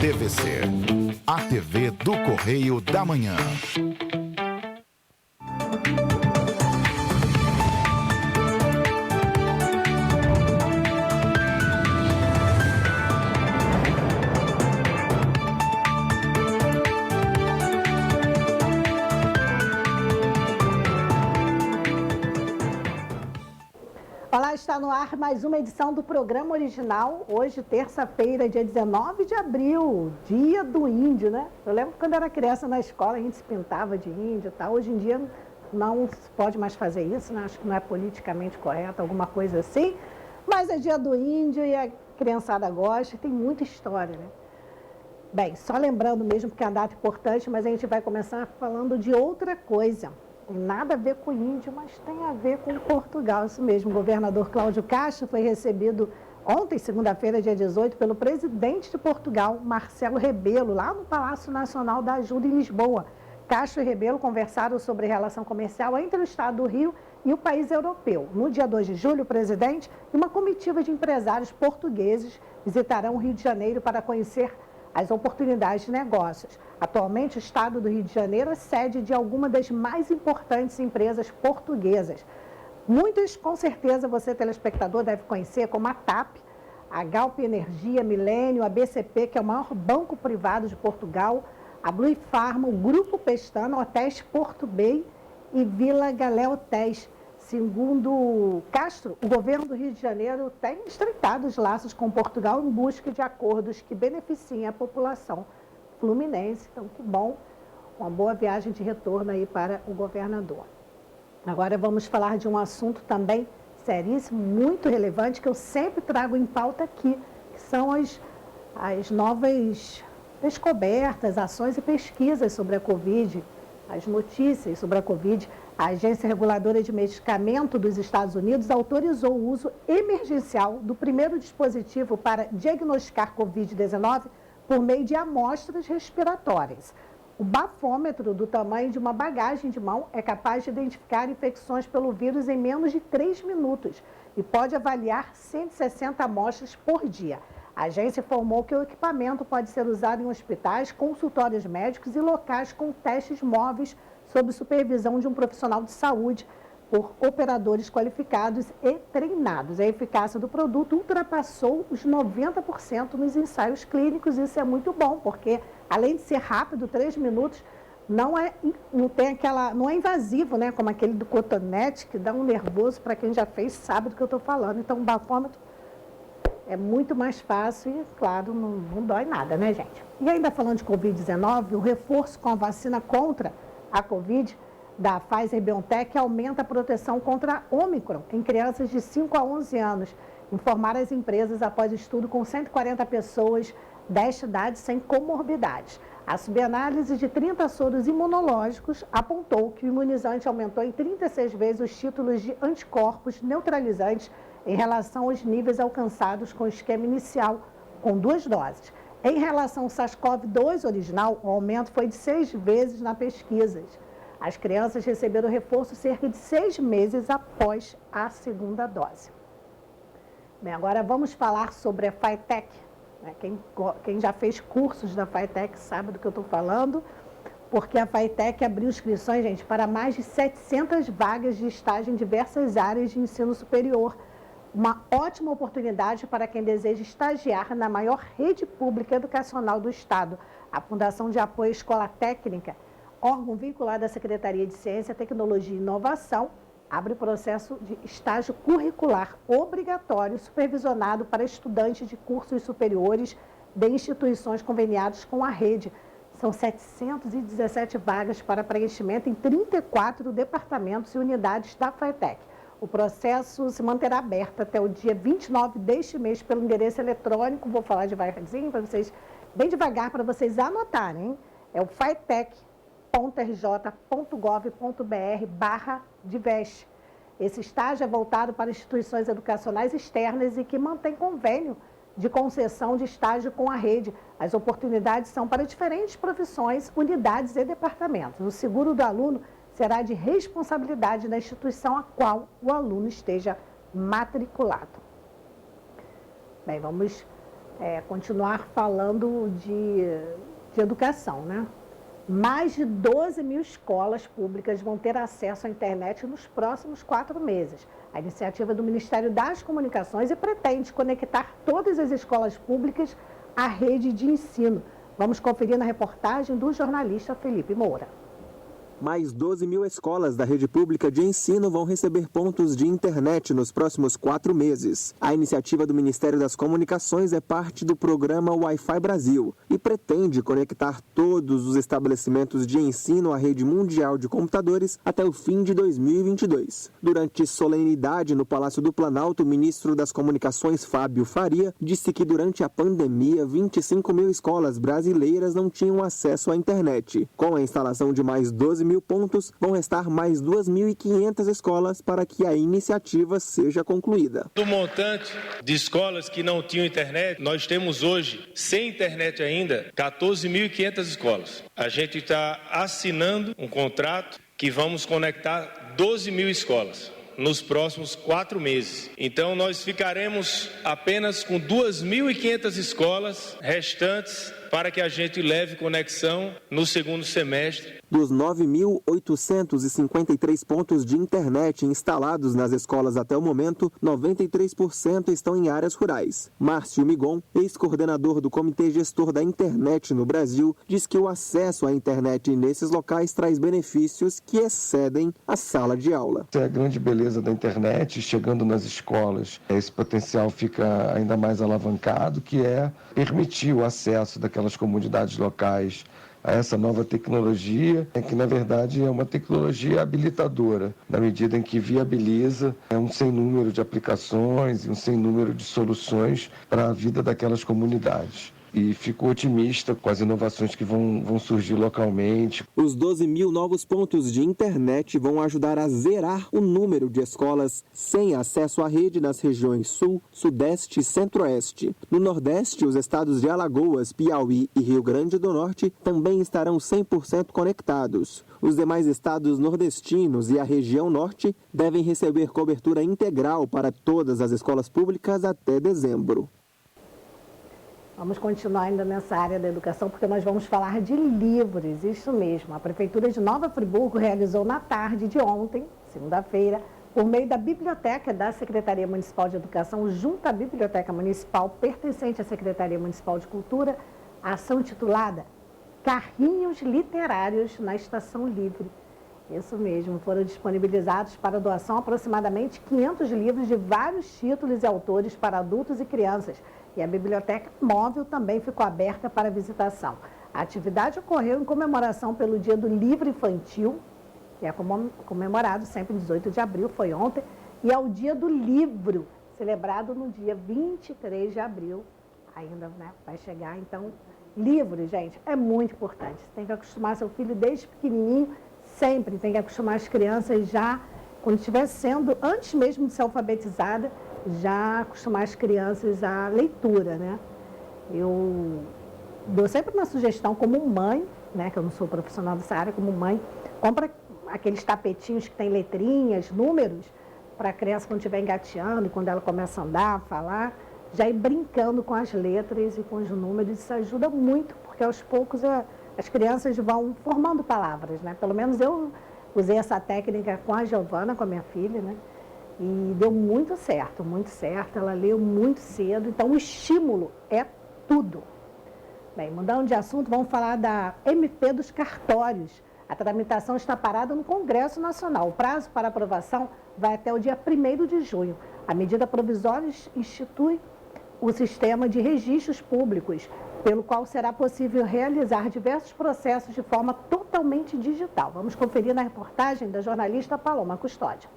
TVC, a TV do Correio da Manhã. Olá, está no ar mais uma edição do programa original. Hoje, terça-feira, dia 19 de abril, dia do índio, né? Eu lembro que quando era criança na escola a gente se pintava de índio e tal. Hoje em dia não se pode mais fazer isso, né? Acho que não é politicamente correto, alguma coisa assim. Mas é dia do índio e a criançada gosta e tem muita história, né? Bem, só lembrando mesmo que é uma data importante, mas a gente vai começar falando de outra coisa. Tem nada a ver com o índio, mas tem a ver com Portugal, isso mesmo. O governador Cláudio Castro foi recebido ontem, segunda-feira, dia 18, pelo presidente de Portugal, Marcelo Rebelo, lá no Palácio Nacional da Ajuda, em Lisboa. Castro e Rebelo conversaram sobre relação comercial entre o estado do Rio e o país europeu. No dia 2 de julho, o presidente e uma comitiva de empresários portugueses visitarão o Rio de Janeiro para conhecer as oportunidades de negócios. Atualmente, o estado do Rio de Janeiro é sede de algumas das mais importantes empresas portuguesas. Muitas, com certeza, você, telespectador, deve conhecer, como a TAP, a Galp Energia, Milênio, a BCP, que é o maior banco privado de Portugal, a Blue Pharma, o Grupo Pestana, Hotéis Porto Bay e Vila Galé Hotéis. Segundo Castro, o governo do Rio de Janeiro tem estreitado os laços com Portugal em busca de acordos que beneficiem a população fluminense. Então, que bom, uma boa viagem de retorno aí para o governador. Agora vamos falar de um assunto também seríssimo, muito relevante, que eu sempre trago em pauta aqui, que são as novas descobertas, ações e pesquisas sobre a Covid, as notícias sobre a Covid. A Agência Reguladora de Medicamento dos Estados Unidos autorizou o uso emergencial do primeiro dispositivo para diagnosticar Covid-19 por meio de amostras respiratórias. O bafômetro, do tamanho de uma bagagem de mão, é capaz de identificar infecções pelo vírus em menos de 3 minutos e pode avaliar 160 amostras por dia. A agência informou que o equipamento pode ser usado em hospitais, consultórios médicos e locais com testes móveis sob supervisão de um profissional de saúde por operadores qualificados e treinados. A eficácia do produto ultrapassou os 90% nos ensaios clínicos. Isso é muito bom, porque além de ser rápido, 3 minutos, não é invasivo, né? Como aquele do cotonete, que dá um nervoso para quem já fez, sabe do que eu estou falando. Então, o bafômetro é muito mais fácil e, claro, não dói nada, né, gente? E ainda falando de Covid-19, o reforço com a vacina contra a Covid da Pfizer-BioNTech aumenta a proteção contra a Ômicron em crianças de 5 a 11 anos, informaram as empresas após estudo com 140 pessoas desta idade sem comorbidades. A subanálise de 30 soros imunológicos apontou que o imunizante aumentou em 36 vezes os títulos de anticorpos neutralizantes em relação aos níveis alcançados com o esquema inicial, com 2 doses. Em relação ao SARS-CoV-2 original, o aumento foi de 6 vezes na pesquisa. As crianças receberam reforço cerca de 6 meses após a segunda dose. Bem, agora vamos falar sobre a Phytec. Quem já fez cursos da Phytec sabe do que eu estou falando, porque a Phytec abriu inscrições, gente, para mais de 700 vagas de estágio em diversas áreas de ensino superior. Uma ótima oportunidade para quem deseja estagiar na maior rede pública educacional do Estado. A Fundação de Apoio à Escola Técnica, órgão vinculado à Secretaria de Ciência, Tecnologia e Inovação, abre processo de estágio curricular obrigatório supervisionado para estudantes de cursos superiores de instituições conveniadas com a rede. São 717 vagas para preenchimento em 34 departamentos e unidades da Phytec. O processo se manterá aberto até o dia 29 deste mês pelo endereço eletrônico. Vou falar devagarzinho para vocês, bem devagar, para vocês anotarem, hein? É o phytec.rj.gov.br/divest. Esse estágio é voltado para instituições educacionais externas e que mantém convênio de concessão de estágio com a rede. As oportunidades são para diferentes profissões, unidades e departamentos. O seguro do aluno será de responsabilidade da instituição a qual o aluno esteja matriculado. Bem, vamos continuar falando de educação, né? Mais de 12 mil escolas públicas vão ter acesso à internet nos próximos 4 meses. A iniciativa do Ministério das Comunicações pretende conectar todas as escolas públicas à rede de ensino. Vamos conferir na reportagem do jornalista Felipe Moura. Mais 12 mil escolas da rede pública de ensino vão receber pontos de internet nos próximos 4 meses. A iniciativa do Ministério das Comunicações é parte do programa Wi-Fi Brasil e pretende conectar todos os estabelecimentos de ensino à rede mundial de computadores até o fim de 2022. Durante solenidade no Palácio do Planalto, o ministro das Comunicações, Fábio Faria, disse que durante a pandemia, 25 mil escolas brasileiras não tinham acesso à internet. Com a instalação de mais 12 mil pontos, vão restar mais 2.500 escolas para que a iniciativa seja concluída. Do montante de escolas que não tinham internet, nós temos hoje, sem internet ainda, 14.500 escolas. A gente está assinando um contrato que vamos conectar 12 mil escolas nos próximos 4 meses. Então nós ficaremos apenas com 2.500 escolas restantes para que a gente leve conexão no segundo semestre. Dos 9.853 pontos de internet instalados nas escolas até o momento, 93% estão em áreas rurais. Márcio Migon, ex-coordenador do Comitê Gestor da Internet no Brasil, diz que o acesso à internet nesses locais traz benefícios que excedem a sala de aula. Essa é a grande beleza da internet, chegando nas escolas. Esse potencial fica ainda mais alavancado, que é permitir o acesso daquelas comunidades locais a essa nova tecnologia, que na verdade é uma tecnologia habilitadora, na medida em que viabiliza um sem número de aplicações e um sem número de soluções para a vida daquelas comunidades. E fico otimista com as inovações que vão surgir localmente. Os 12 mil novos pontos de internet vão ajudar a zerar o número de escolas sem acesso à rede nas regiões Sul, Sudeste e Centro-Oeste. No Nordeste, os estados de Alagoas, Piauí e Rio Grande do Norte também estarão 100% conectados. Os demais estados nordestinos e a região Norte devem receber cobertura integral para todas as escolas públicas até dezembro. Vamos continuar ainda nessa área da educação, porque nós vamos falar de livros, isso mesmo. A Prefeitura de Nova Friburgo realizou na tarde de ontem, segunda-feira, por meio da biblioteca da Secretaria Municipal de Educação, junto à Biblioteca Municipal, pertencente à Secretaria Municipal de Cultura, a ação intitulada Carrinhos Literários na Estação Livre. Isso mesmo, foram disponibilizados para doação aproximadamente 500 livros de vários títulos e autores para adultos e crianças. E a biblioteca móvel também ficou aberta para visitação. A atividade ocorreu em comemoração pelo Dia do Livro Infantil, que é comemorado sempre em 18 de abril, foi ontem, e ao Dia do Livro, celebrado no dia 23 de abril, ainda vai chegar. Então, livro, gente, é muito importante. Você tem que acostumar seu filho desde pequenininho, sempre tem que acostumar as crianças já, quando estiver sendo, antes mesmo de ser alfabetizada, já acostumar as crianças à leitura, né? Eu dou sempre uma sugestão como mãe, né, que eu não sou profissional dessa área, como mãe, compra aqueles tapetinhos que tem letrinhas, números, para a criança quando estiver engateando e quando ela começa a andar, a falar, já ir brincando com as letras e com os números. Isso ajuda muito, porque aos poucos as crianças vão formando palavras, né? Pelo menos eu usei essa técnica com a Giovana, com a minha filha, né? E deu muito certo, ela leu muito cedo, então o estímulo é tudo. Bem, mudando de assunto, vamos falar da MP dos cartórios. A tramitação está parada no Congresso Nacional. O prazo para aprovação vai até o dia 1º de junho. A medida provisória institui o sistema de registros públicos, pelo qual será possível realizar diversos processos de forma totalmente digital. Vamos conferir na reportagem da jornalista Paloma Custódio.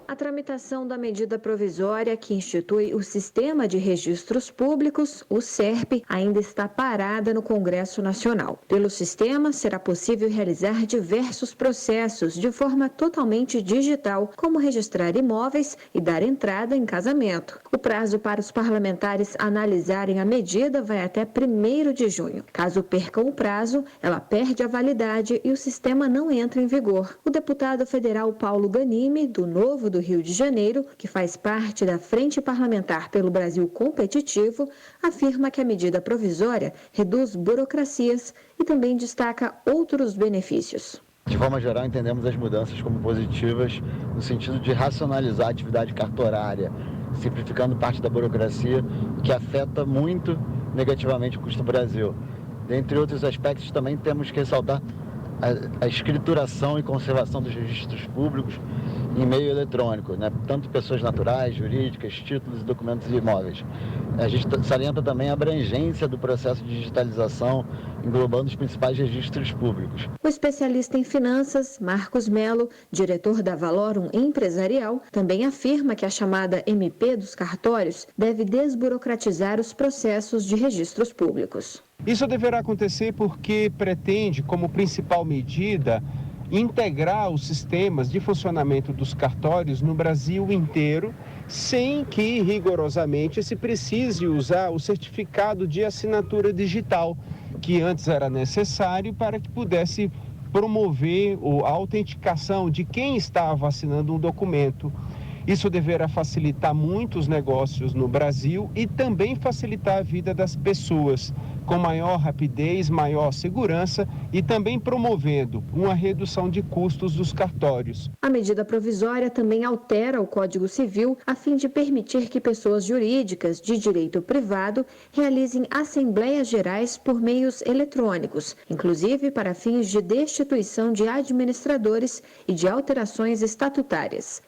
A tramitação da medida provisória que institui o Sistema de Registros Públicos, o SERP, ainda está parada no Congresso Nacional. Pelo sistema, será possível realizar diversos processos de forma totalmente digital, como registrar imóveis e dar entrada em casamento. O prazo para os parlamentares analisarem a medida vai até 1º de junho. Caso percam o prazo, ela perde a validade e o sistema não entra em vigor. O deputado federal Paulo Ganimi, do Novo do Rio de Janeiro, que faz parte da Frente Parlamentar pelo Brasil Competitivo, afirma que a medida provisória reduz burocracias e também destaca outros benefícios. De forma geral, entendemos as mudanças como positivas no sentido de racionalizar a atividade cartorária, simplificando parte da burocracia que afeta muito negativamente o custo do Brasil. Dentre outros aspectos, também temos que ressaltar a escrituração e conservação dos registros públicos em meio eletrônico, né? Tanto pessoas naturais, jurídicas, títulos e documentos imóveis. A gente salienta também a abrangência do processo de digitalização, englobando os principais registros públicos. O especialista em finanças, Marcos Melo, diretor da Valorum Empresarial, também afirma que a chamada MP dos cartórios deve desburocratizar os processos de registros públicos. Isso deverá acontecer porque pretende, como principal medida, integrar os sistemas de funcionamento dos cartórios no Brasil inteiro, sem que rigorosamente se precise usar o certificado de assinatura digital, que antes era necessário para que pudesse promover a autenticação de quem estava assinando um documento. Isso deverá facilitar muito os negócios no Brasil e também facilitar a vida das pessoas, com maior rapidez, maior segurança e também promovendo uma redução de custos dos cartórios. A medida provisória também altera o Código Civil a fim de permitir que pessoas jurídicas de direito privado realizem assembleias gerais por meios eletrônicos, inclusive para fins de destituição de administradores e de alterações estatutárias.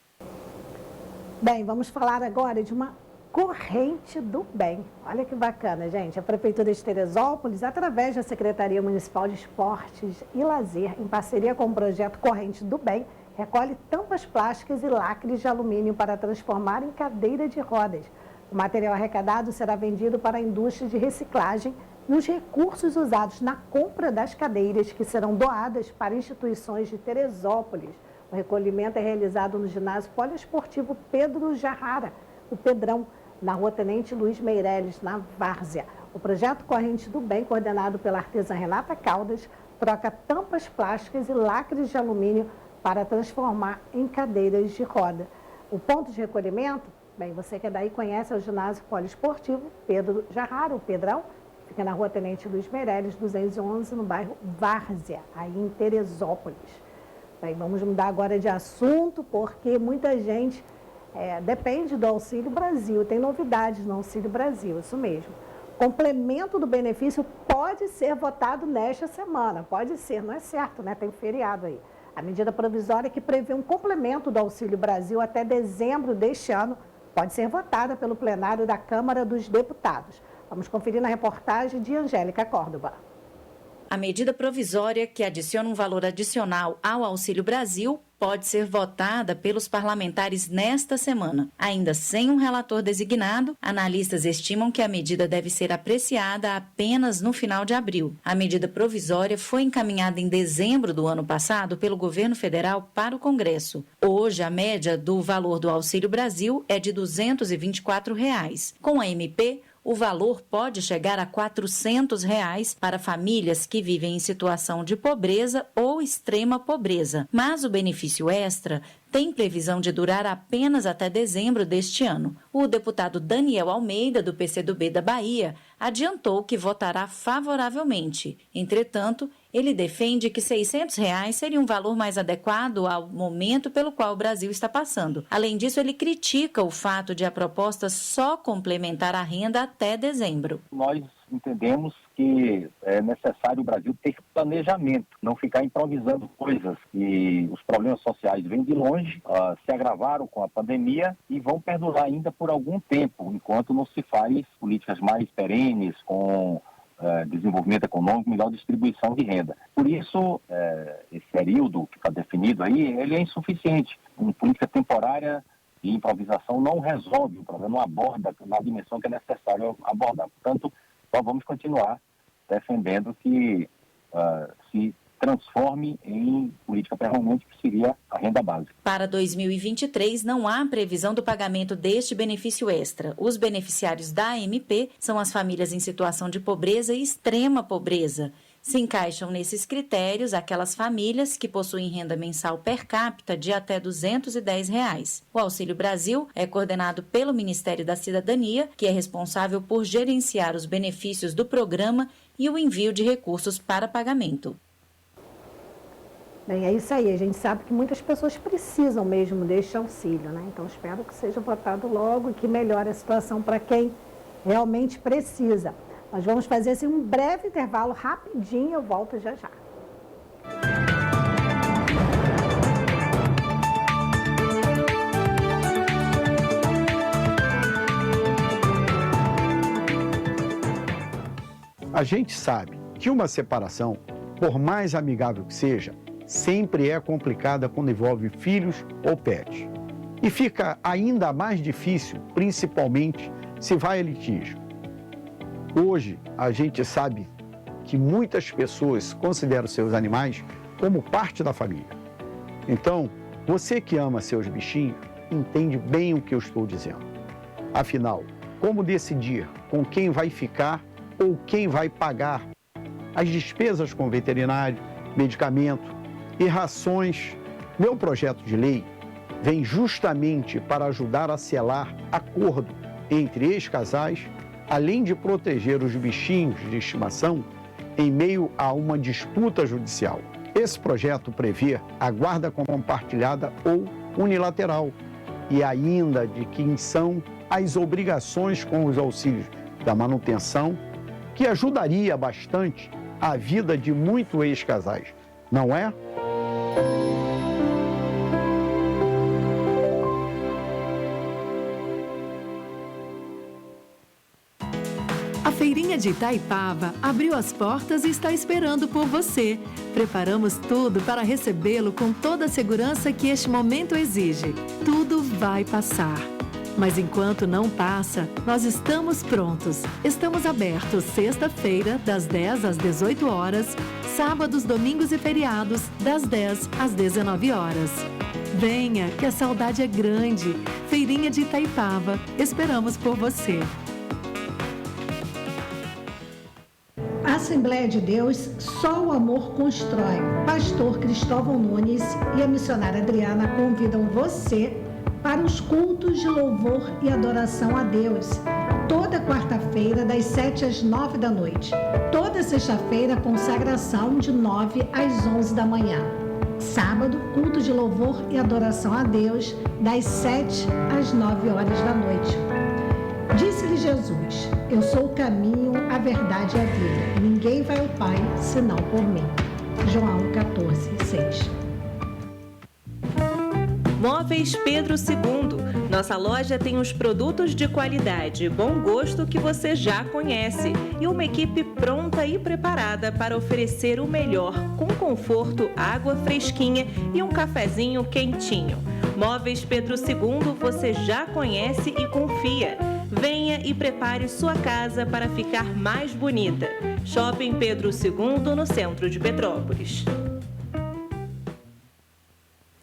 Bem, vamos falar agora de uma corrente do bem. Olha que bacana, gente. A Prefeitura de Teresópolis, através da Secretaria Municipal de Esportes e Lazer, em parceria com o projeto Corrente do Bem, recolhe tampas plásticas e lacres de alumínio para transformar em cadeira de rodas. O material arrecadado será vendido para a indústria de reciclagem e os recursos usados na compra das cadeiras que serão doadas para instituições de Teresópolis. O recolhimento é realizado no ginásio poliesportivo Pedro Jarrara, o Pedrão, na Rua Tenente Luiz Meireles, na Várzea. O projeto Corrente do Bem, coordenado pela artesã Renata Caldas, troca tampas plásticas e lacres de alumínio para transformar em cadeiras de roda. O ponto de recolhimento, bem, você que é daí conhece, é o ginásio poliesportivo Pedro Jarrara, o Pedrão, fica na Rua Tenente Luiz Meireles, 211, no bairro Várzea, aí em Teresópolis. Bem, vamos mudar agora de assunto, porque muita gente depende do Auxílio Brasil. Tem novidades no Auxílio Brasil, isso mesmo. Complemento do benefício pode ser votado nesta semana. Pode ser, não é certo, né? Tem feriado aí. A medida provisória que prevê um complemento do Auxílio Brasil até dezembro deste ano pode ser votada pelo plenário da Câmara dos Deputados. Vamos conferir na reportagem de Angélica Córdoba. A medida provisória que adiciona um valor adicional ao Auxílio Brasil pode ser votada pelos parlamentares nesta semana. Ainda sem um relator designado, analistas estimam que a medida deve ser apreciada apenas no final de abril. A medida provisória foi encaminhada em dezembro do ano passado pelo governo federal para o Congresso. Hoje, a média do valor do Auxílio Brasil é de R$ 224. Com a MP, o valor pode chegar a R$ 400 para famílias que vivem em situação de pobreza ou extrema pobreza. Mas o benefício extra tem previsão de durar apenas até dezembro deste ano. O deputado Daniel Almeida, do PCdoB da Bahia, adiantou que votará favoravelmente. Entretanto, ele defende que R$ 600 seria um valor mais adequado ao momento pelo qual o Brasil está passando. Além disso, ele critica o fato de a proposta só complementar a renda até dezembro. Nós entendemos que é necessário o Brasil ter planejamento, não ficar improvisando coisas. E os problemas sociais vêm de longe, se agravaram com a pandemia e vão perdurar ainda por algum tempo, enquanto não se faz políticas mais perenes, com desenvolvimento econômico, melhor distribuição de renda. Por isso, esse período que está definido aí, ele é insuficiente. Uma política temporária de improvisação não resolve o problema, não aborda na dimensão que é necessário abordar. Portanto, nós vamos continuar defendendo que se transforme em política permanente, que seria a renda básica. Para 2023, não há previsão do pagamento deste benefício extra. Os beneficiários da MP são as famílias em situação de pobreza e extrema pobreza, Se encaixam nesses critérios aquelas famílias que possuem renda mensal per capita de até R$ 210. O Auxílio Brasil é coordenado pelo Ministério da Cidadania, que é responsável por gerenciar os benefícios do programa e o envio de recursos para pagamento. Bem, é isso aí. A gente sabe que muitas pessoas precisam mesmo deste auxílio, né? Então, espero que seja votado logo e que melhore a situação para quem realmente precisa. Nós vamos fazer assim, um breve intervalo, rapidinho, eu volto já já. A gente sabe que uma separação, por mais amigável que seja, sempre é complicada quando envolve filhos ou pets. E fica ainda mais difícil, principalmente se vai a litígio. Hoje, a gente sabe que muitas pessoas consideram seus animais como parte da família. Então, você que ama seus bichinhos, entende bem o que eu estou dizendo. Afinal, como decidir com quem vai ficar ou quem vai pagar as despesas com veterinário, medicamento e rações? Meu projeto de lei vem justamente para ajudar a selar acordo entre ex-casais, além de proteger os bichinhos de estimação em meio a uma disputa judicial. Esse projeto prevê a guarda compartilhada ou unilateral e ainda de quem são as obrigações com os auxílios da manutenção, que ajudaria bastante a vida de muitos ex-casais, não é? A Feirinha de Itaipava abriu as portas e está esperando por você. Preparamos tudo para recebê-lo com toda a segurança que este momento exige. Tudo vai passar. Mas enquanto não passa, nós estamos prontos. Estamos abertos sexta-feira, das 10 às 18 horas, sábados, domingos e feriados, das 10 às 19 horas. Venha, que a saudade é grande. Feirinha de Itaipava, esperamos por você. Assembleia de Deus, só o amor constrói. Pastor Cristóvão Nunes e a missionária Adriana convidam você para os cultos de louvor e adoração a Deus. Toda quarta-feira, das 7 às 9 da noite. Toda sexta-feira, consagração de 9 às 11 da manhã. Sábado, culto de louvor e adoração a Deus, das 7 às 9 horas da noite. Disse-lhe Jesus: eu sou o caminho, a verdade e a vida. Ninguém vai ao Pai senão por mim. João 14:6. Móveis Pedro II. Nossa loja tem os produtos de qualidade e bom gosto que você já conhece e uma equipe pronta e preparada para oferecer o melhor, com conforto, água fresquinha e um cafezinho quentinho. Móveis Pedro II você já conhece e confia. Venha e prepare sua casa para ficar mais bonita. Shopping Pedro II, no centro de Petrópolis.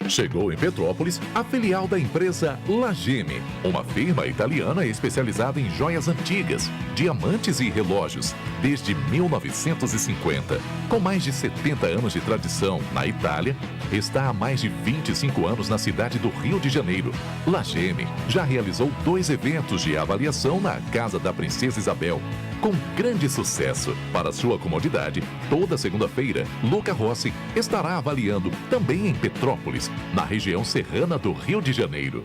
Chegou em Petrópolis a filial da empresa Lageme, uma firma italiana especializada em joias antigas, diamantes e relógios, desde 1950. Com mais de 70 anos de tradição na Itália, está há mais de 25 anos na cidade do Rio de Janeiro. Lageme já realizou 2 eventos de avaliação na Casa da Princesa Isabel, com grande sucesso. Para sua comodidade, toda segunda-feira, Luca Rossi estará avaliando também em Petrópolis, na região serrana do Rio de Janeiro.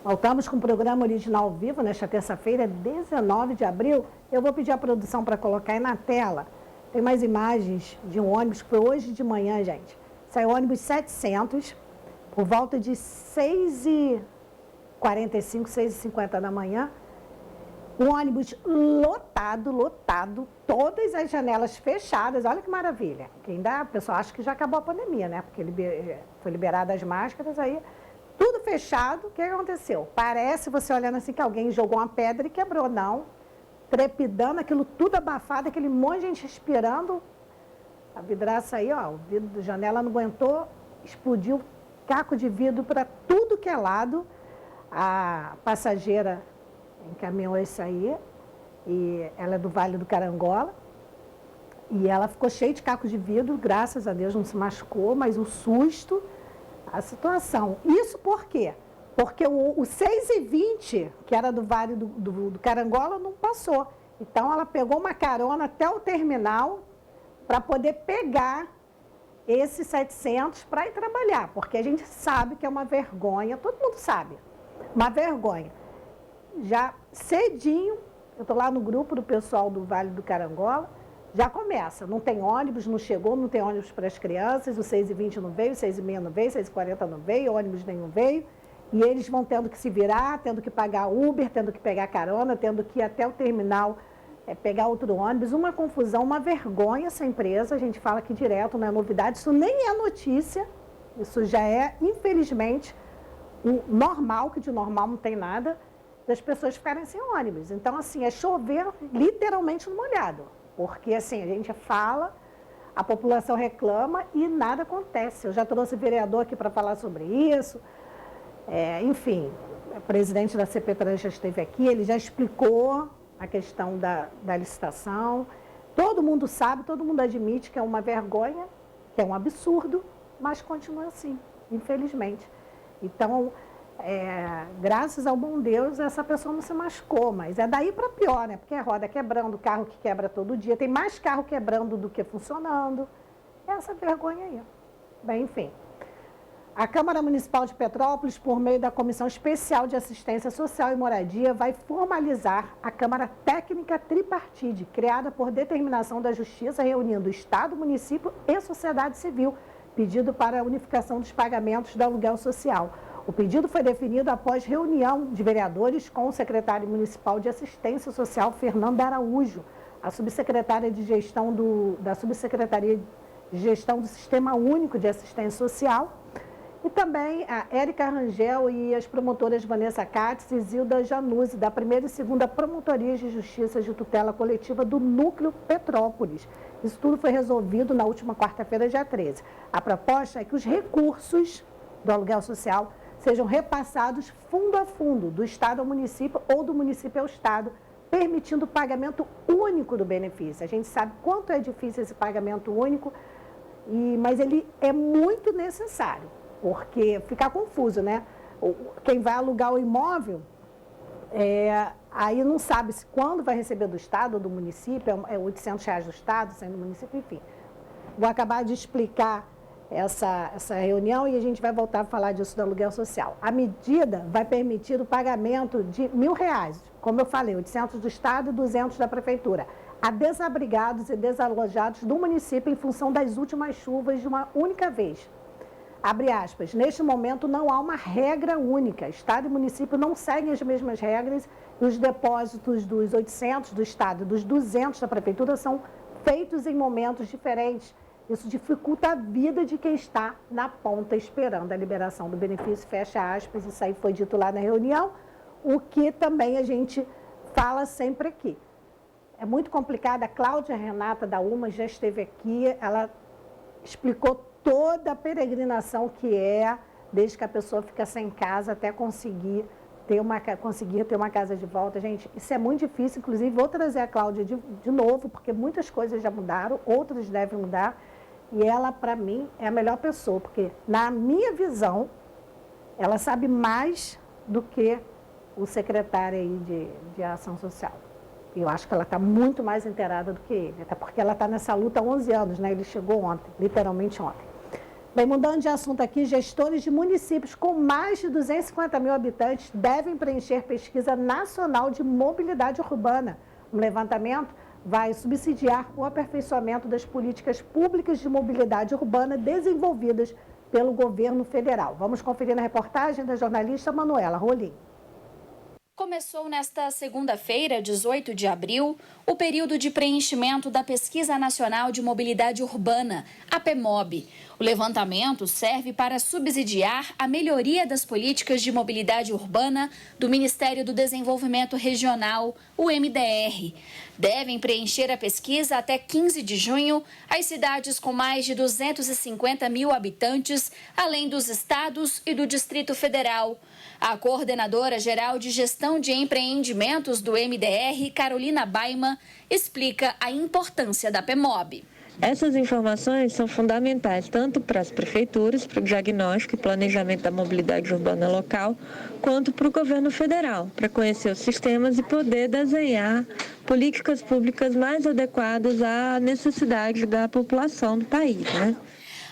Voltamos com o programa original ao vivo nesta terça-feira, 19 de abril. Eu vou pedir à produção para colocar aí na tela. Tem mais imagens de um ônibus que foi hoje de manhã, gente. Saiu ônibus 700, por volta de 6h45, 6h50 da manhã. Um ônibus lotado, todas as janelas fechadas. Olha que maravilha. Que ainda o pessoal acha que já acabou a pandemia, né? Porque foi liberada as máscaras, aí tudo fechado. O que aconteceu? Parece, você olhando assim, que alguém jogou uma pedra e quebrou. Não. Trepidando, aquilo tudo abafado, aquele monte de gente respirando. A vidraça aí, ó, o vidro da janela não aguentou explodiu caco de vidro para tudo que é lado. A passageira encaminhou isso aí, e ela é do Vale do Carangola, e ela ficou cheia de caco de vidro, graças a Deus não se machucou, mas o susto, a situação. Isso por quê? Porque o 6h20, que era do Vale do Carangola, não passou. Então, ela pegou uma carona até o terminal para poder pegar esses 700 para ir trabalhar, porque a gente sabe que é uma vergonha, todo mundo sabe, uma vergonha. Já cedinho, eu estou lá no grupo do pessoal do Vale do Carangola, já começa, não tem ônibus, não chegou, não tem ônibus para as crianças, o 6h20 não veio, o 6h30 não veio, 6h40 não veio, ônibus nenhum veio, e eles vão tendo que se virar, tendo que pagar Uber, tendo que pegar carona, tendo que ir até o terminal, pegar outro ônibus, uma confusão, uma vergonha essa empresa, a gente fala aqui direto, não é novidade, isso nem é notícia, isso já é, infelizmente, o normal, que de normal não tem nada, das pessoas ficarem sem ônibus. Então, assim, é chover literalmente no molhado, porque, assim, a gente fala, a população reclama e nada acontece. Eu já trouxe vereador aqui para falar sobre isso, enfim, o presidente da CPTrans já esteve aqui, ele já explicou a questão da licitação. Todo mundo sabe, todo mundo admite que é uma vergonha, que é um absurdo, mas continua assim, infelizmente. Então, graças ao bom Deus, essa pessoa não se machucou, mas é daí para pior, né? Porque é roda quebrando, carro que quebra todo dia, tem mais carro quebrando do que funcionando. Essa vergonha aí. Bem, enfim. A Câmara Municipal de Petrópolis, por meio da Comissão Especial de Assistência Social e Moradia, vai formalizar a Câmara Técnica Tripartite, criada por determinação da Justiça, reunindo Estado, município e sociedade civil, pedido para a unificação dos pagamentos do aluguel social. O pedido foi definido após reunião de vereadores com o secretário municipal de Assistência Social, Fernando Araújo, a subsecretária de gestão da Subsecretaria de Gestão do Sistema Único de Assistência Social, e também a Érica Rangel e as promotoras Vanessa Katz e Zilda Januzzi, da primeira e segunda Promotorias de Justiça de Tutela Coletiva do Núcleo Petrópolis. Isso tudo foi resolvido na última quarta-feira, dia 13. A proposta é que os recursos do aluguel social sejam repassados fundo a fundo, do Estado ao município ou do município ao Estado, permitindo o pagamento único do benefício. A gente sabe quanto é difícil esse pagamento único, mas ele é muito necessário, porque fica confuso, né? Quem vai alugar o imóvel, aí não sabe se quando vai receber do Estado ou do município, é R$800 do Estado, sendo do município, enfim. Vou acabar de explicar essa reunião e a gente vai voltar a falar disso do aluguel social. A medida vai permitir o pagamento de R$1.000, como eu falei, 800 do Estado e 200 da Prefeitura, a desabrigados e desalojados do município em função das últimas chuvas de uma única vez. Abre aspas, neste momento não há uma regra única, Estado e município não seguem as mesmas regras e os depósitos dos 800 do Estado e dos 200 da Prefeitura são feitos em momentos diferentes. Isso dificulta a vida de quem está na ponta esperando a liberação do benefício, fecha aspas, isso aí foi dito lá na reunião, o que também a gente fala sempre aqui. É muito complicado, a Cláudia Renata da UMA já esteve aqui, ela explicou toda a peregrinação que é, desde que a pessoa fica sem casa até conseguir ter uma casa de volta. Gente, isso é muito difícil, inclusive vou trazer a Cláudia de novo, porque muitas coisas já mudaram, outras devem mudar, e ela, para mim, é a melhor pessoa, porque, na minha visão, ela sabe mais do que o secretário aí de Ação Social. Eu acho que ela está muito mais inteirada do que ele, até porque ela está nessa luta há 11 anos, né? Ele chegou ontem, literalmente ontem. Bem, mudando de assunto aqui, gestores de municípios com mais de 250 mil habitantes devem preencher pesquisa nacional de mobilidade urbana. Um levantamento vai subsidiar o aperfeiçoamento das políticas públicas de mobilidade urbana desenvolvidas pelo governo federal. Vamos conferir na reportagem da jornalista Manuela Rolim. Começou nesta segunda-feira, 18 de abril, o período de preenchimento da Pesquisa Nacional de Mobilidade Urbana, a PEMOB. O levantamento serve para subsidiar a melhoria das políticas de mobilidade urbana do Ministério do Desenvolvimento Regional, o MDR. Devem preencher a pesquisa até 15 de junho as cidades com mais de 250 mil habitantes, além dos estados e do Distrito Federal. A coordenadora geral de gestão de empreendimentos do MDR, Carolina Baima, explica a importância da PMOB. Essas informações são fundamentais tanto para as prefeituras, para o diagnóstico e planejamento da mobilidade urbana local, quanto para o governo federal, para conhecer os sistemas e poder desenhar políticas públicas mais adequadas à necessidade da população do país, né?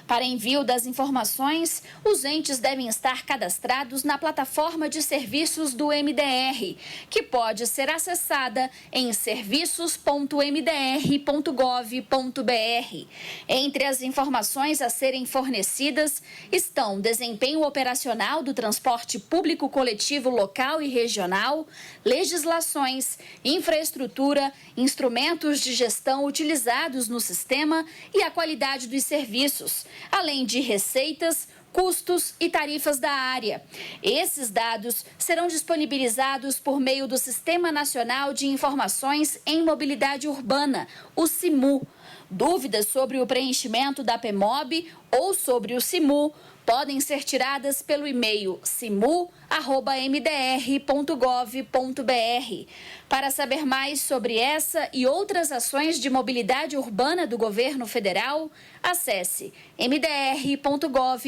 Para envio das informações, os entes devem estar cadastrados na plataforma de serviços do MDR, que pode ser acessada em serviços.mdr.gov.br. Entre as informações a serem fornecidas estão desempenho operacional do transporte público coletivo local e regional, legislações, infraestrutura, instrumentos de gestão utilizados no sistema e a qualidade dos serviços, além de receitas, custos e tarifas da área. Esses dados serão disponibilizados por meio do Sistema Nacional de Informações em Mobilidade Urbana, o SIMU. Dúvidas sobre o preenchimento da PMOB ou sobre o SIMU podem ser tiradas pelo e-mail simu@mdr.gov.br. Para saber mais sobre essa e outras ações de mobilidade urbana do governo federal, acesse mdr.gov.br.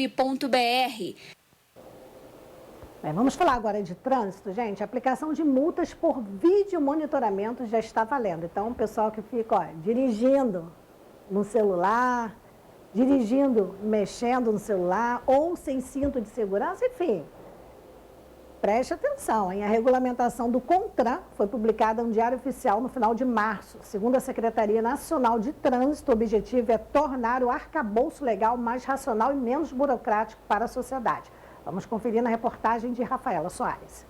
Vamos falar agora de trânsito, gente. A aplicação de multas por vídeo monitoramento já está valendo. Então, o pessoal que fica dirigindo no celular, dirigindo, mexendo no celular ou sem cinto de segurança, enfim, preste atenção, hein? A regulamentação do CONTRAN foi publicada no Diário Oficial no final de março. Segundo a Secretaria Nacional de Trânsito, o objetivo é tornar o arcabouço legal mais racional e menos burocrático para a sociedade. Vamos conferir na reportagem de Rafaela Soares.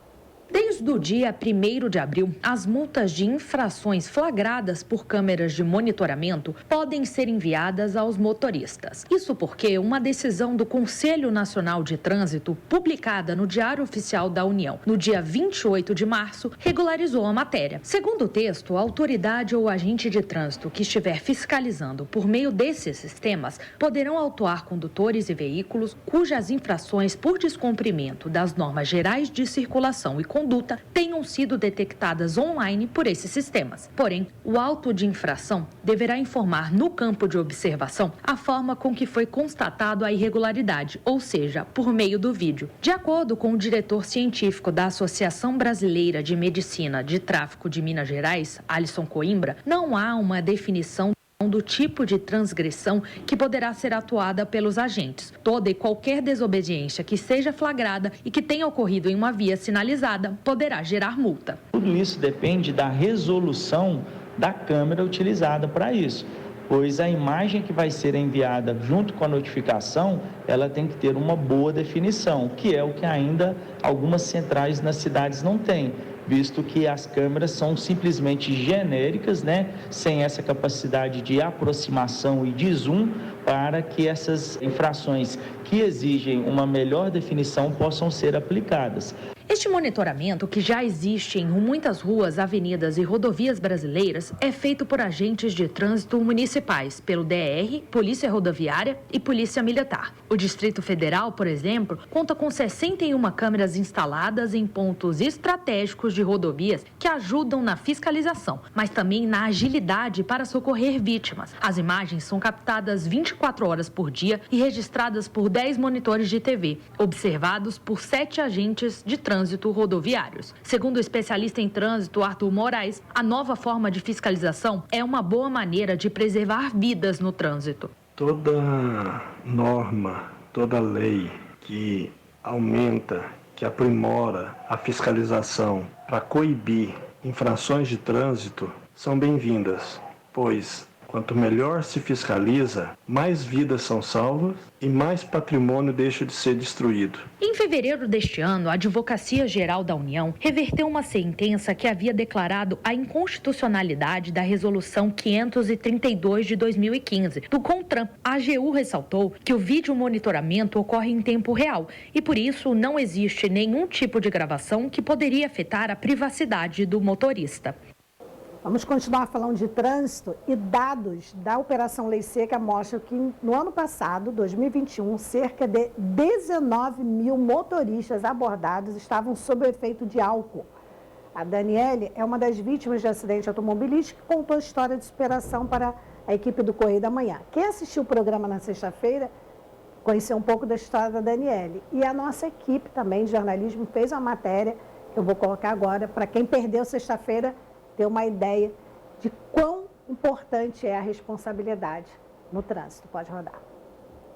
Desde o dia 1º de abril, as multas de infrações flagradas por câmeras de monitoramento podem ser enviadas aos motoristas. Isso porque uma decisão do Conselho Nacional de Trânsito, publicada no Diário Oficial da União no dia 28 de março, regularizou a matéria. Segundo o texto, a autoridade ou agente de trânsito que estiver fiscalizando por meio desses sistemas poderão autuar condutores e veículos cujas infrações por descumprimento das normas gerais de circulação e conduta tenham sido detectadas online por esses sistemas. Porém, o auto de infração deverá informar no campo de observação a forma com que foi constatado a irregularidade, ou seja, por meio do vídeo. De acordo com o diretor científico da Associação Brasileira de Medicina de Tráfico de Minas Gerais, Alisson Coimbra, não há uma definição do tipo de transgressão que poderá ser atuada pelos agentes. Toda e qualquer desobediência que seja flagrada e que tenha ocorrido em uma via sinalizada poderá gerar multa. Tudo isso depende da resolução da câmera utilizada para isso, pois a imagem que vai ser enviada junto com a notificação, ela tem que ter uma boa definição, que é o que ainda algumas centrais nas cidades não têm, visto que as câmeras são simplesmente genéricas, sem essa capacidade de aproximação e de zoom para que essas infrações que exigem uma melhor definição possam ser aplicadas. Este monitoramento, que já existe em muitas ruas, avenidas e rodovias brasileiras, é feito por agentes de trânsito municipais, pelo DR, Polícia Rodoviária e Polícia Militar. O Distrito Federal, por exemplo, conta com 61 câmeras instaladas em pontos estratégicos de rodovias que ajudam na fiscalização, mas também na agilidade para socorrer vítimas. As imagens são captadas 24 horas por dia e registradas por 10 monitores de TV, observados por 7 agentes de trânsito rodoviários. Segundo o especialista em trânsito Arthur Moraes, a nova forma de fiscalização é uma boa maneira de preservar vidas no trânsito. Toda norma, toda lei que aumenta, que aprimora a fiscalização para coibir infrações de trânsito são bem-vindas, pois Quanto melhor se fiscaliza, mais vidas são salvas e mais patrimônio deixa de ser destruído. Em fevereiro deste ano, a Advocacia Geral da União reverteu uma sentença que havia declarado a inconstitucionalidade da Resolução 532 de 2015, do CONTRAN. A AGU ressaltou que o vídeo monitoramento ocorre em tempo real e, por isso, não existe nenhum tipo de gravação que poderia afetar a privacidade do motorista. Vamos continuar falando de trânsito e dados da Operação Lei Seca mostram que no ano passado, 2021, cerca de 19 mil motoristas abordados estavam sob o efeito de álcool. A Daniele é uma das vítimas de acidente automobilístico e contou a história de superação para a equipe do Correio da Manhã. Quem assistiu o programa na sexta-feira conheceu um pouco da história da Daniele. E a nossa equipe também de jornalismo fez uma matéria que eu vou colocar agora para quem perdeu sexta-feira ter uma ideia de quão importante é a responsabilidade no trânsito. Pode rodar.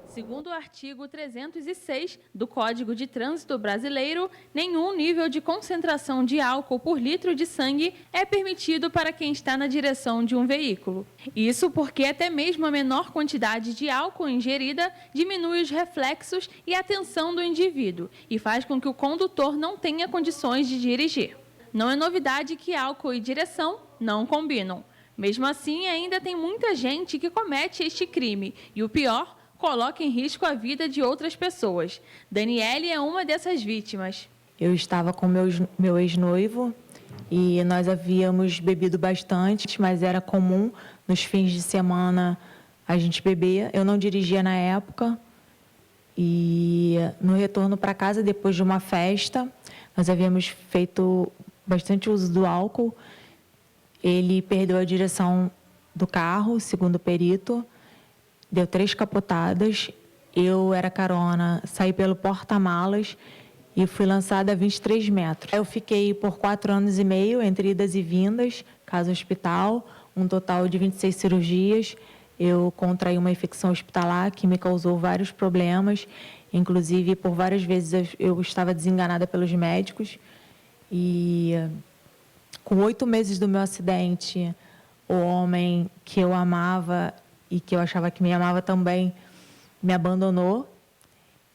Segundo o artigo 306 do Código de Trânsito Brasileiro, nenhum nível de concentração de álcool por litro de sangue é permitido para quem está na direção de um veículo. Isso porque até mesmo a menor quantidade de álcool ingerida diminui os reflexos e a atenção do indivíduo e faz com que o condutor não tenha condições de dirigir. Não é novidade que álcool e direção não combinam. Mesmo assim, ainda tem muita gente que comete este crime e, o pior, coloca em risco a vida de outras pessoas. Daniele é uma dessas vítimas. Eu estava com meu ex-noivo e nós havíamos bebido bastante, mas era comum nos fins de semana a gente beber. Eu não dirigia na época e no retorno para casa, depois de uma festa, nós havíamos feito bastante uso do álcool. Ele perdeu a direção do carro, segundo o perito, deu 3 capotadas. Eu era carona, saí pelo porta-malas e fui lançada a 23 metros. Eu fiquei por 4 anos e meio, entre idas e vindas, casa hospital, um total de 26 cirurgias. Eu contraí uma infecção hospitalar que me causou vários problemas, inclusive por várias vezes eu estava desenganada pelos médicos. E com 8 meses do meu acidente, o homem que eu amava e que eu achava que me amava também me abandonou.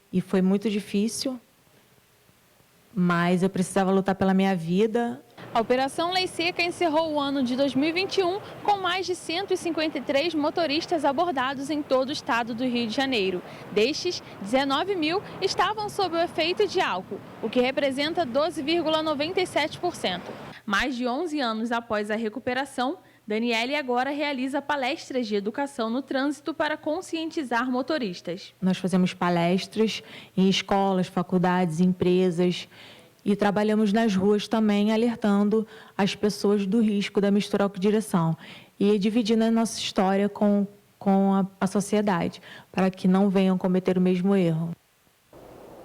E foi muito difícil, mas eu precisava lutar pela minha vida. A Operação Lei Seca encerrou o ano de 2021 com mais de 153 motoristas abordados em todo o estado do Rio de Janeiro. Destes, 19 mil estavam sob o efeito de álcool, o que representa 12,97%. Mais de 11 anos após a recuperação, Daniele agora realiza palestras de educação no trânsito para conscientizar motoristas. Nós fazemos palestras em escolas, faculdades, empresas e trabalhamos nas ruas também, alertando as pessoas do risco da mistura álcool-direção e dividindo a nossa história com a sociedade, para que não venham cometer o mesmo erro.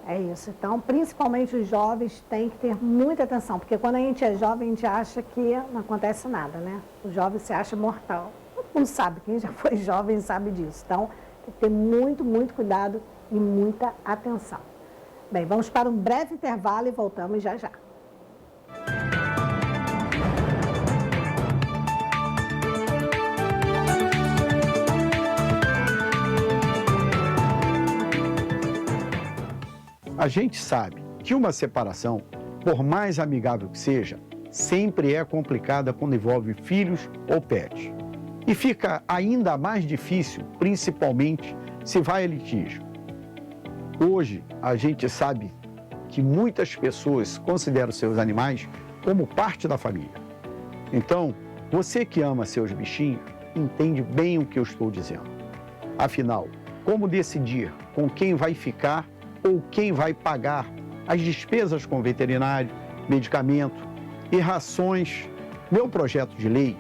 É isso. Então, principalmente os jovens têm que ter muita atenção, porque quando a gente é jovem, a gente acha que não acontece nada, né? O jovem se acha mortal. Todo mundo sabe, quem já foi jovem sabe disso. Então, tem que ter muito, muito cuidado e muita atenção. Bem, vamos para um breve intervalo e voltamos já já. A gente sabe que uma separação, por mais amigável que seja, sempre é complicada quando envolve filhos ou pets. E fica ainda mais difícil, principalmente se vai a litígio. Hoje, a gente sabe que muitas pessoas consideram seus animais como parte da família. Então, você que ama seus bichinhos, entende bem o que eu estou dizendo. Afinal, como decidir com quem vai ficar ou quem vai pagar as despesas com veterinário, medicamento e rações? Meu projeto de lei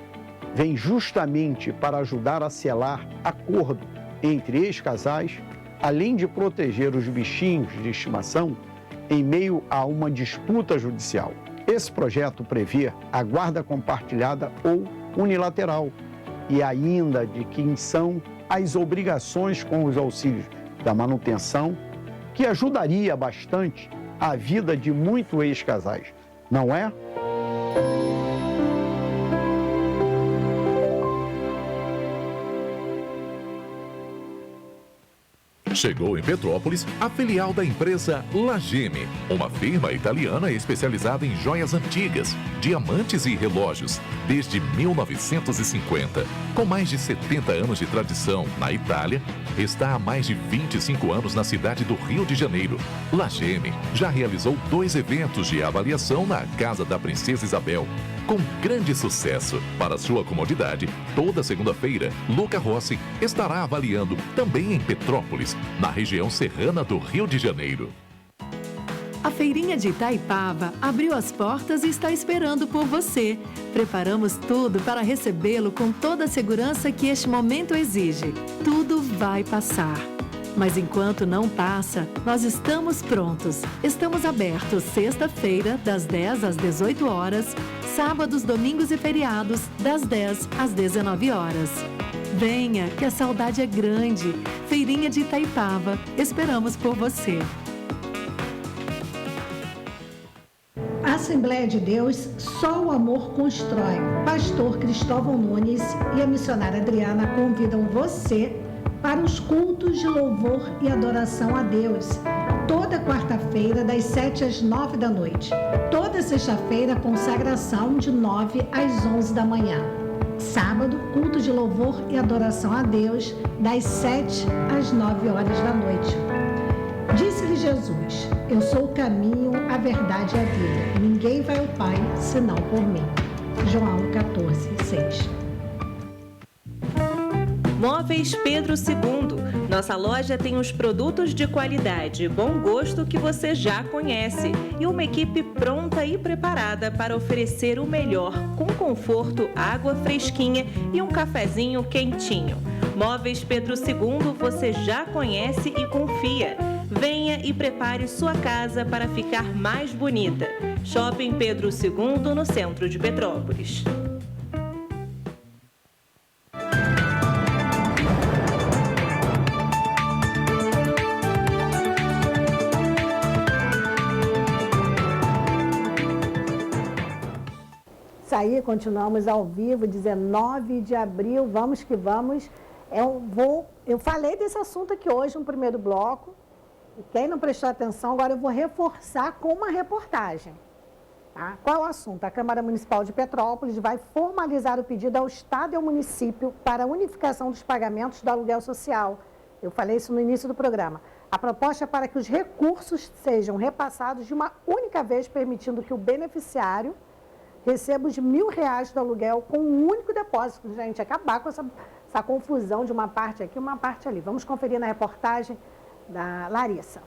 vem justamente para ajudar a selar acordo entre ex-casais, além de proteger os bichinhos de estimação em meio a uma disputa judicial. Esse projeto prevê a guarda compartilhada ou unilateral e ainda de quem são as obrigações com os auxílios da manutenção, que ajudaria bastante a vida de muitos ex-casais, não é? Chegou em Petrópolis a filial da empresa Lageme, uma firma italiana especializada em joias antigas, diamantes e relógios, desde 1950. Com mais de 70 anos de tradição na Itália, está há mais de 25 anos na cidade do Rio de Janeiro. Lageme já realizou 2 eventos de avaliação na Casa da Princesa Isabel, com grande sucesso. Para sua comodidade, toda segunda-feira, Luca Rossi estará avaliando também em Petrópolis, na região serrana do Rio de Janeiro. A Feirinha de Itaipava abriu as portas e está esperando por você. Preparamos tudo para recebê-lo com toda a segurança que este momento exige. Tudo vai passar. Mas enquanto não passa, nós estamos prontos. Estamos abertos sexta-feira, das 10 às 18 horas, sábados, domingos e feriados, das 10 às 19 horas. Venha, que a saudade é grande. Feirinha de Itaipava, esperamos por você. Assembleia de Deus, só o amor constrói. Pastor Cristóvão Nunes e a missionária Adriana convidam você para os cultos de louvor e adoração a Deus. Toda quarta-feira, das 7 às 9 da noite. Toda sexta-feira, consagração de 9 às 11 da manhã. Sábado, culto de louvor e adoração a Deus, das 7 às 9 horas da noite. Disse-lhe Jesus: eu sou o caminho, a verdade e a vida. Ninguém vai ao Pai senão por mim. João 14:6. Móveis Pedro II. Nossa loja tem os produtos de qualidade e bom gosto que você já conhece e uma equipe pronta e preparada para oferecer o melhor, com conforto, água fresquinha e um cafezinho quentinho. Móveis Pedro II você já conhece e confia. Venha e prepare sua casa para ficar mais bonita. Shopping Pedro II, no centro de Petrópolis. Isso aí, continuamos ao vivo, 19 de abril, vamos que vamos. Eu falei desse assunto aqui hoje no primeiro bloco. E quem não prestou atenção, agora eu vou reforçar com uma reportagem. Tá? Qual é o assunto? A Câmara Municipal de Petrópolis vai formalizar o pedido ao Estado e ao município para a unificação dos pagamentos do aluguel social. Eu falei isso no início do programa. A proposta é para que os recursos sejam repassados de uma única vez, permitindo que o beneficiário receba os R$1.000 do aluguel com um único depósito. Gente, acabar com essa confusão de uma parte aqui e uma parte ali. Vamos conferir na reportagem da Larissa.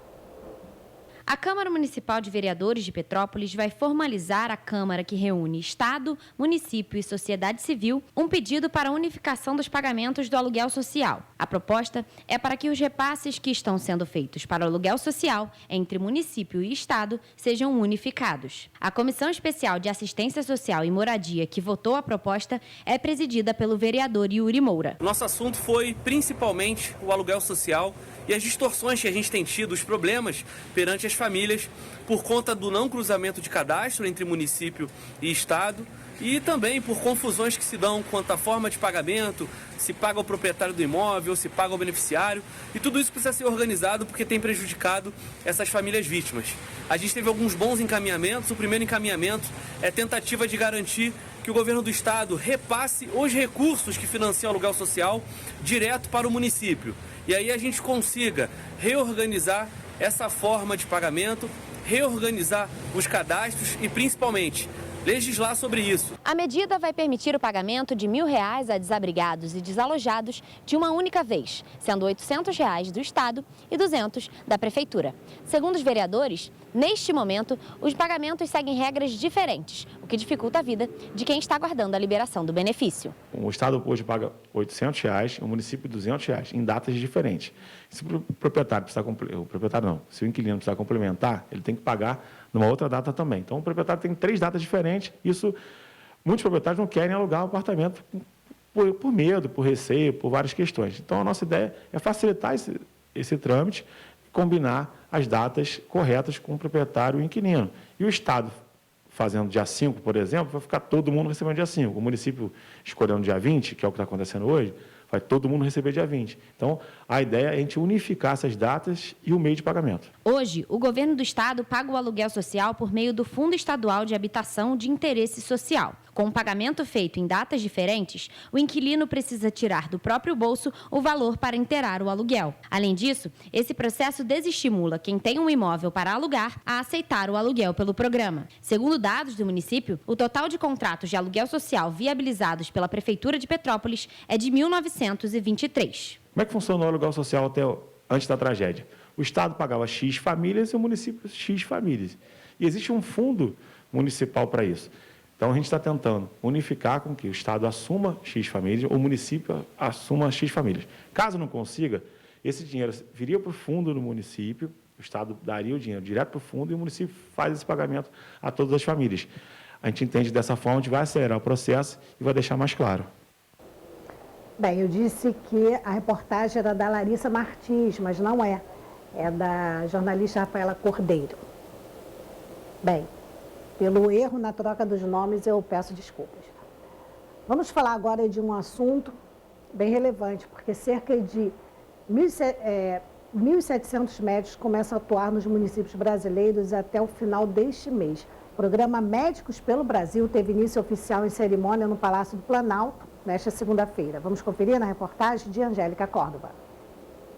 A Câmara Municipal de Vereadores de Petrópolis vai formalizar a Câmara que reúne Estado, município e sociedade civil um pedido para a unificação dos pagamentos do aluguel social. A proposta é para que os repasses que estão sendo feitos para o aluguel social entre município e Estado sejam unificados. A Comissão Especial de Assistência Social e Moradia que votou a proposta é presidida pelo vereador Yuri Moura. Nosso assunto foi principalmente o aluguel social e as distorções que a gente tem tido, os problemas perante as famílias por conta do não cruzamento de cadastro entre município e Estado e também por confusões que se dão quanto à forma de pagamento, se paga o proprietário do imóvel, se paga o beneficiário, e tudo isso precisa ser organizado porque tem prejudicado essas famílias vítimas. A gente teve alguns bons encaminhamentos. O primeiro encaminhamento é tentativa de garantir que o governo do estado repasse os recursos que financiam o aluguel social direto para o município. E aí a gente consiga reorganizar essa forma de pagamento, reorganizar os cadastros e, principalmente, legislar sobre isso. A medida vai permitir o pagamento de R$1.000 a desabrigados e desalojados de uma única vez, sendo R$800 do Estado e R$200 da Prefeitura. Segundo os vereadores, neste momento, os pagamentos seguem regras diferentes, o que dificulta a vida de quem está aguardando a liberação do benefício. O Estado hoje paga R$800, o município R$200, em datas diferentes. Se o proprietário precisar, se o inquilino precisar complementar, ele tem que pagar numa outra data também. Então, o proprietário tem 3 datas diferentes. Isso, muitos proprietários não querem alugar o apartamento por medo, por receio, por várias questões. Então, a nossa ideia é facilitar esse trâmite e combinar as datas corretas com o proprietário e o inquilino. E o Estado, fazendo dia 5, por exemplo, vai ficar todo mundo recebendo dia 5. O município escolhendo dia 20, que é o que está acontecendo hoje, vai todo mundo receber dia 20. Então, A ideia é a gente unificar essas datas e o meio de pagamento. Hoje, o governo do estado paga o aluguel social por meio do Fundo Estadual de Habitação de Interesse Social. Com o pagamento feito em datas diferentes, o inquilino precisa tirar do próprio bolso o valor para inteirar o aluguel. Além disso, esse processo desestimula quem tem um imóvel para alugar a aceitar o aluguel pelo programa. Segundo dados do município, o total de contratos de aluguel social viabilizados pela Prefeitura de Petrópolis é de 1.923. Como é que funcionou o aluguel social antes da tragédia? O Estado pagava X famílias e o município X famílias. E existe um fundo municipal para isso. Então, a gente está tentando unificar com que o Estado assuma X famílias, ou o município assuma X famílias. Caso não consiga, esse dinheiro viria para o fundo do município, o Estado daria o dinheiro direto para o fundo e o município faz esse pagamento a todas as famílias. A gente entende dessa forma, a gente vai acelerar o processo e vai deixar mais claro. Bem, eu disse que a reportagem era da Larissa Martins, mas não é. É da jornalista Rafaela Cordeiro. Bem, pelo erro na troca dos nomes, eu peço desculpas. Vamos falar agora de um assunto bem relevante, porque cerca de 1.700 médicos começam a atuar nos municípios brasileiros até o final deste mês. O programa Médicos pelo Brasil teve início oficial em cerimônia no Palácio do Planalto, nesta segunda-feira. Vamos conferir na reportagem de Angélica Córdova.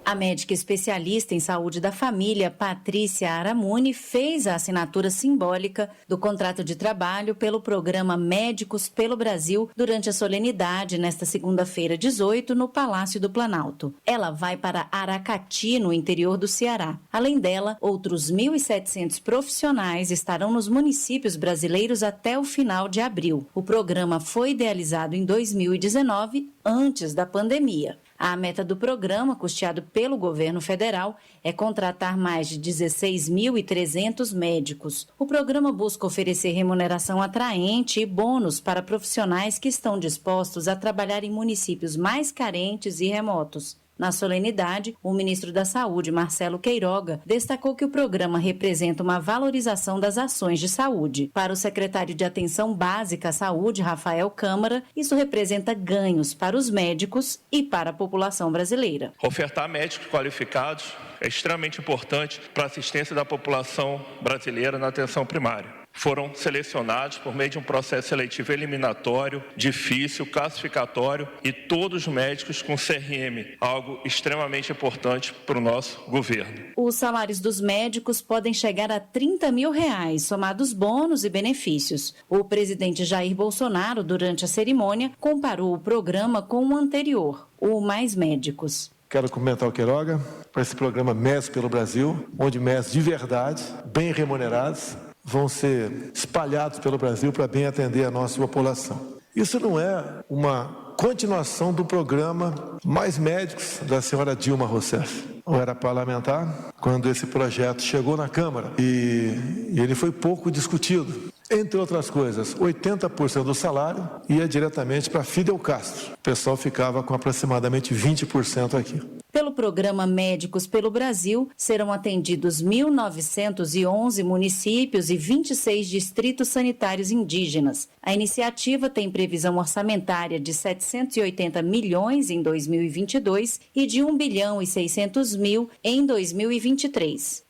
A médica especialista em saúde da família, Patrícia Aramuni, fez a assinatura simbólica do contrato de trabalho pelo programa Médicos pelo Brasil durante a solenidade nesta segunda-feira, 18, no Palácio do Planalto. Ela vai para Aracati, no interior do Ceará. Além dela, outros 1.700 profissionais estarão nos municípios brasileiros até o final de abril. O programa foi idealizado em 2019, antes da pandemia. A meta do programa, custeado pelo governo federal, é contratar mais de 16.300 médicos. O programa busca oferecer remuneração atraente e bônus para profissionais que estão dispostos a trabalhar em municípios mais carentes e remotos. Na solenidade, o ministro da Saúde, Marcelo Queiroga, destacou que o programa representa uma valorização das ações de saúde. Para o secretário de Atenção Básica à Saúde, Rafael Câmara, isso representa ganhos para os médicos e para a população brasileira. Ofertar médicos qualificados é extremamente importante para a assistência da população brasileira na atenção primária. Foram selecionados por meio de um processo seletivo eliminatório, difícil, classificatório e todos os médicos com CRM, algo extremamente importante para o nosso governo. Os salários dos médicos podem chegar a R$30 mil, somados bônus e benefícios. O presidente Jair Bolsonaro, durante a cerimônia, comparou o programa com o anterior, o Mais Médicos. Quero cumprimentar o Queiroga para esse programa Médicos pelo Brasil, onde médicos de verdade, bem remunerados, vão ser espalhados pelo Brasil para bem atender a nossa população. Isso não é uma continuação do programa Mais Médicos da senhora Dilma Rousseff. Eu era parlamentar quando esse projeto chegou na Câmara e ele foi pouco discutido. Entre outras coisas, 80% do salário ia diretamente para Fidel Castro. O pessoal ficava com aproximadamente 20% aqui. Pelo programa Médicos pelo Brasil, serão atendidos 1.911 municípios e 26 distritos sanitários indígenas. A iniciativa tem previsão orçamentária de 780 milhões em 2022 e de 1 bilhão e 600 mil em 2023.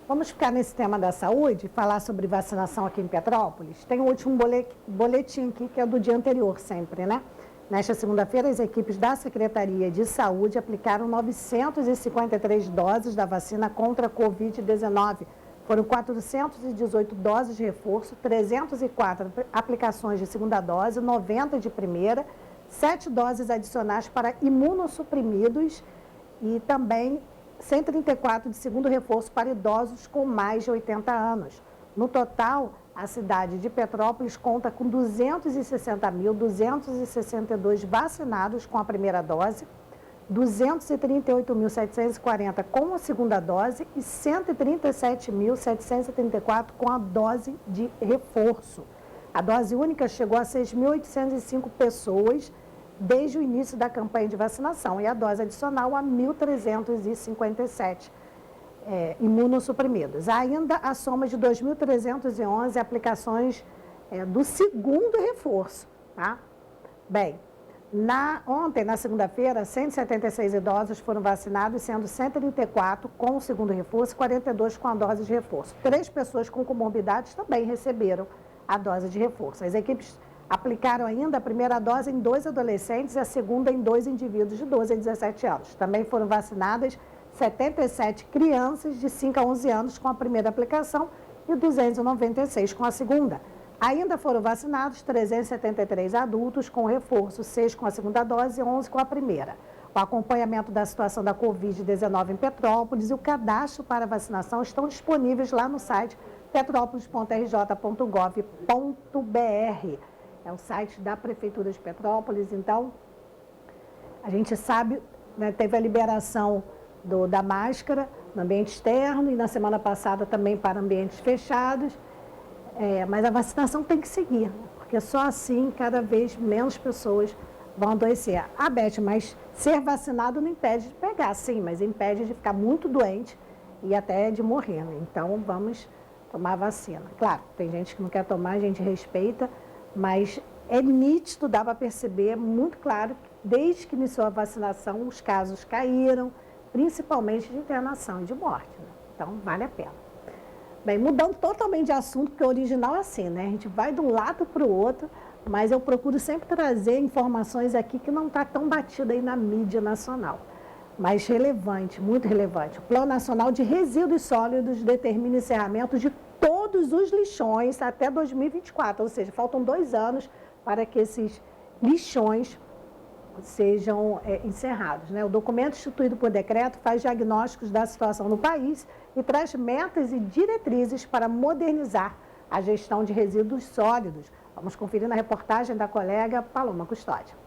Vamos ficar nesse tema da saúde, falar sobre vacinação aqui em Petrópolis. Tem o último boletim aqui, que é do dia anterior sempre, né? Nesta segunda-feira, as equipes da Secretaria de Saúde aplicaram 953 doses da vacina contra a Covid-19. Foram 418 doses de reforço, 304 aplicações de segunda dose, 90 de primeira, 7 doses adicionais para imunossuprimidos e também 134 de segundo reforço para idosos com mais de 80 anos. No total, a cidade de Petrópolis conta com 260.262 vacinados com a primeira dose, 238.740 com a segunda dose e 137.734 com a dose de reforço. A dose única chegou a 6.805 pessoas desde o início da campanha de vacinação e a dose adicional a 1.357 imunossuprimidos. Ainda a soma de 2.311 aplicações do segundo reforço. Tá? Bem, Ontem, na segunda-feira, 176 idosos foram vacinados, sendo 134 com o segundo reforço e 42 com a dose de reforço. 3 pessoas com comorbidades também receberam a dose de reforço. As equipes aplicaram ainda a primeira dose em 2 adolescentes e a segunda em 2 indivíduos de 12 a 17 anos. Também foram vacinadas 77 crianças de 5 a 11 anos com a primeira aplicação e 296 com a segunda. Ainda foram vacinados 373 adultos com reforço, 6 com a segunda dose e 11 com a primeira. O acompanhamento da situação da Covid-19 em Petrópolis e o cadastro para vacinação estão disponíveis lá no site petrópolis.rj.gov.br. É o site da Prefeitura de Petrópolis. Então, a gente sabe, né, teve a liberação da máscara no ambiente externo e na semana passada também para ambientes fechados. Mas a vacinação tem que seguir, porque só assim cada vez menos pessoas vão adoecer. Beth, mas ser vacinado não impede de pegar, sim, mas impede de ficar muito doente e até de morrer, né? Então, vamos tomar a vacina. Claro, tem gente que não quer tomar, a gente respeita, mas é nítido, dá para perceber muito claro que desde que iniciou a vacinação, os casos caíram, principalmente de internação e de morte, né? Então, vale a pena. Bem, mudando totalmente de assunto, porque o original é assim, né? A gente vai de um lado para o outro, mas eu procuro sempre trazer informações aqui que não está tão batida aí na mídia nacional. Mas relevante, muito relevante. O Plano Nacional de Resíduos Sólidos determina encerramento de todos os lixões até 2024, ou seja, faltam 2 anos para que esses lixões sejam encerrados, né? O documento instituído por decreto faz diagnósticos da situação no país e traz metas e diretrizes para modernizar a gestão de resíduos sólidos. Vamos conferir na reportagem da colega Paloma Custódio.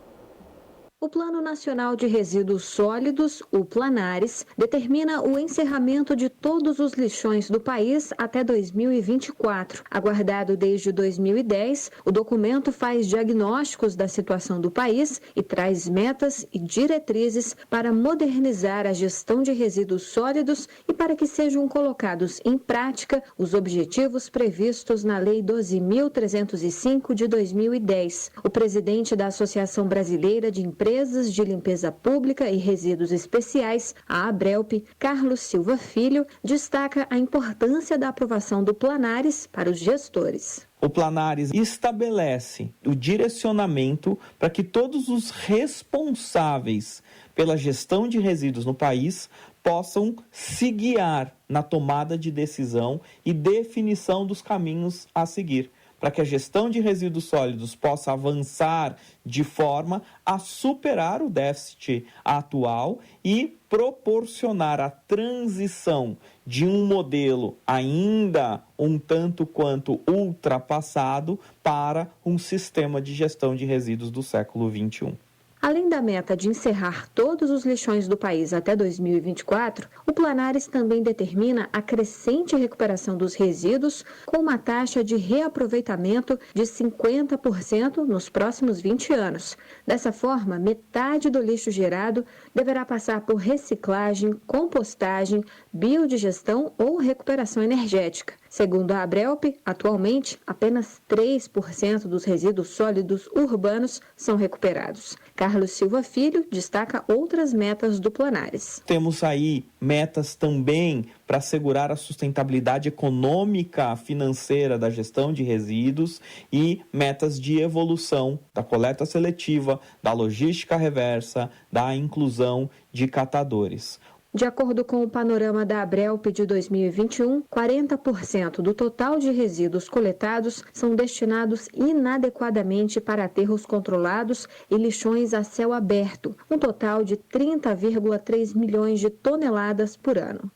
O Plano Nacional de Resíduos Sólidos, o Planares, determina o encerramento de todos os lixões do país até 2024. Aguardado desde 2010, o documento faz diagnósticos da situação do país e traz metas e diretrizes para modernizar a gestão de resíduos sólidos e para que sejam colocados em prática os objetivos previstos na Lei 12.305 de 2010. O presidente da Associação Brasileira de Empresas de Limpeza Pública e Resíduos Especiais, a ABRELP, Carlos Silva Filho, destaca a importância da aprovação do Planares para os gestores. O Planares estabelece o direcionamento para que todos os responsáveis pela gestão de resíduos no país possam se guiar na tomada de decisão e definição dos caminhos a seguir, para que a gestão de resíduos sólidos possa avançar de forma a superar o déficit atual e proporcionar a transição de um modelo ainda um tanto quanto ultrapassado para um sistema de gestão de resíduos do século XXI. Além da meta de encerrar todos os lixões do país até 2024, o Planares também determina a crescente recuperação dos resíduos com uma taxa de reaproveitamento de 50% nos próximos 20 anos. Dessa forma, metade do lixo gerado deverá passar por reciclagem, compostagem, biodigestão ou recuperação energética. Segundo a ABRELP, atualmente, apenas 3% dos resíduos sólidos urbanos são recuperados. Carlos Silva Filho destaca outras metas do Planares. Temos aí metas também para assegurar a sustentabilidade econômica financeira da gestão de resíduos e metas de evolução da coleta seletiva, da logística reversa, da inclusão de catadores. De acordo com o panorama da ABRELP de 2021, 40% do total de resíduos coletados são destinados inadequadamente para aterros controlados e lixões a céu aberto, um total de 30,3 milhões de toneladas por ano.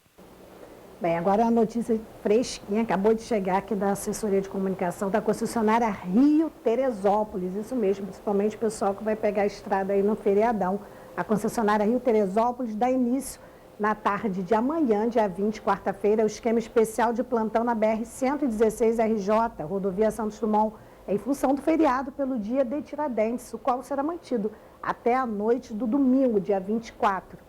Bem, agora uma notícia fresquinha, acabou de chegar aqui da assessoria de comunicação da concessionária Rio Teresópolis, isso mesmo, principalmente o pessoal que vai pegar a estrada aí no feriadão. A concessionária Rio Teresópolis dá início na tarde de amanhã, dia 20, quarta-feira, o esquema especial de plantão na BR-116 RJ, rodovia Santos Dumont, em função do feriado pelo dia de Tiradentes, o qual será mantido até a noite do domingo, dia 24.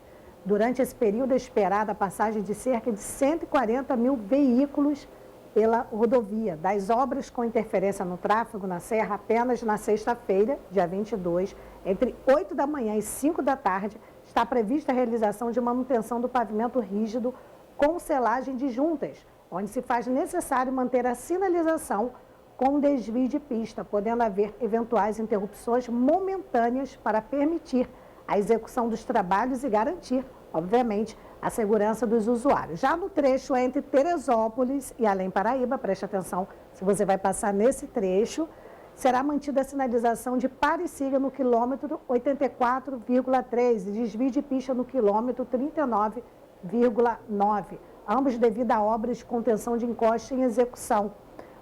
Durante esse período é esperada a passagem de cerca de 140 mil veículos pela rodovia. Das obras com interferência no tráfego na Serra, apenas na sexta-feira, dia 22, entre 8 da manhã e 5 da tarde, está prevista a realização de manutenção do pavimento rígido com selagem de juntas, onde se faz necessário manter a sinalização com desvio de pista, podendo haver eventuais interrupções momentâneas para permitir a execução dos trabalhos e garantir, obviamente, a segurança dos usuários. Já no trecho entre Teresópolis e Além Paraíba, preste atenção se você vai passar nesse trecho, será mantida a sinalização de pare e siga no quilômetro 84,3 e desvio de pista no quilômetro 39,9, ambos devido a obras de contenção de encoste em execução.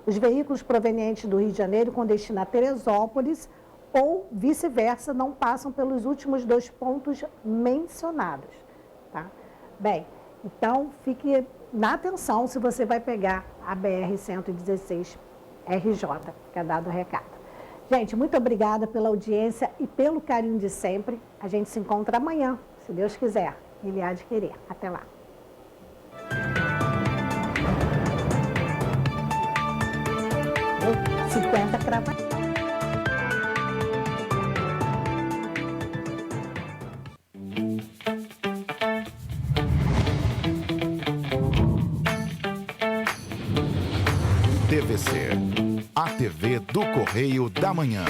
Os veículos provenientes do Rio de Janeiro com destino a Teresópolis ou vice-versa não passam pelos últimos 2 pontos mencionados, tá? Bem, então fique na atenção se você vai pegar a BR-116 RJ, fica dado o recado. Gente, muito obrigada pela audiência e pelo carinho de sempre. A gente se encontra amanhã, se Deus quiser. Ele há de querer. Até lá. Eu, 50 cravadas. TVC, a TV do Correio da Manhã.